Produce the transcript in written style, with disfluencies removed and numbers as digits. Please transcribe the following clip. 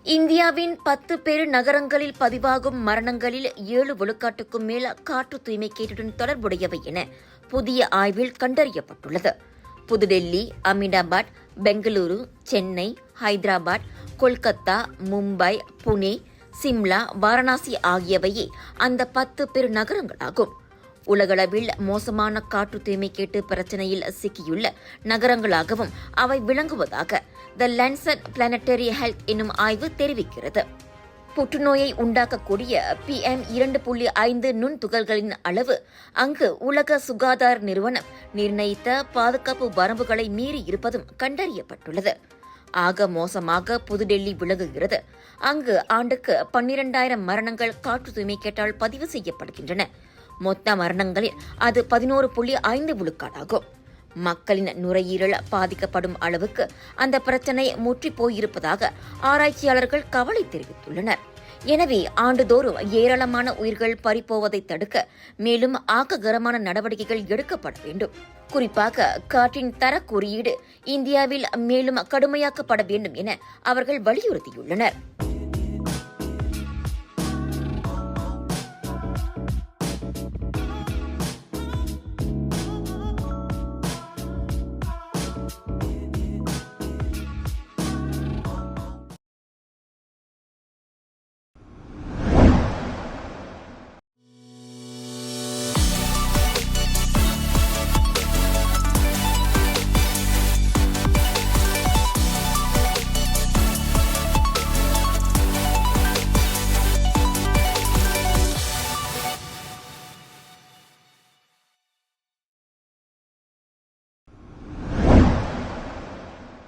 இந்தியாவின் 10 பெருநகரங்களில் பதிவாகும் மரணங்களில் 7 விழுக்காட்டுக்கும் மேல் காற்று தூய்மைக்கேட்டுடன் தொடர்புடையவை என புதிய ஆய்வில் கண்டறியப்பட்டுள்ளது. புதுடெல்லி, அமினாபாத், பெங்களூரு, சென்னை, ஹைதராபாத், கொல்கத்தா, மும்பை, புனே, சிம்லா, வாரணாசி ஆகியவையே அந்த 10 பெருநகரங்களாகும். உலகளவில் மோசமான காற்று தூய்மைக்கேட்டு பிரச்சினையில் சிக்கியுள்ள நகரங்களாகவும் அவை விளங்குவதாக த லான்செட் பிளானட்டரி ஹெல்த் என்னும் ஆய்வு தெரிவிக்கிறது. புற்றுநோயை உண்டாக்கக்கூடிய PM2.5 நுண்துகள்களின் அளவு அங்கு உலக சுகாதார நிறுவனம் நிர்ணயித்த பாதுகாப்பு வரம்புகளை மீறி இருப்பதும் கண்டறியப்பட்டுள்ளது. ஆக மோசமாக புதுடெல்லி விளங்குகிறது. அங்கு ஆண்டுக்கு 12,000 மரணங்கள் காற்று தூய்மைக்கேட்டால் பதிவு செய்யப்படுகின்றன. மொத்த மரணங்களில் அது 11.5 விழுக்காடாகும். மக்களின் நுரையீரல் பாதிக்கப்படும் அளவுக்கு அந்த பிரச்சினை முற்றி போயிருப்பதாக ஆராய்ச்சியாளர்கள் கவலை தெரிவித்துள்ளனர். எனவே ஆண்டுதோறும் ஏராளமான உயிர்கள் பறிப்போவதை தடுக்க மேலும் ஆக்ககரமான நடவடிக்கைகள் எடுக்கப்பட வேண்டும். குறிப்பாக காற்றின் தர குறியீடு இந்தியாவில் மேலும் கடுமையாக்கப்பட வேண்டும் என அவர்கள் வலியுறுத்தியுள்ளனர்.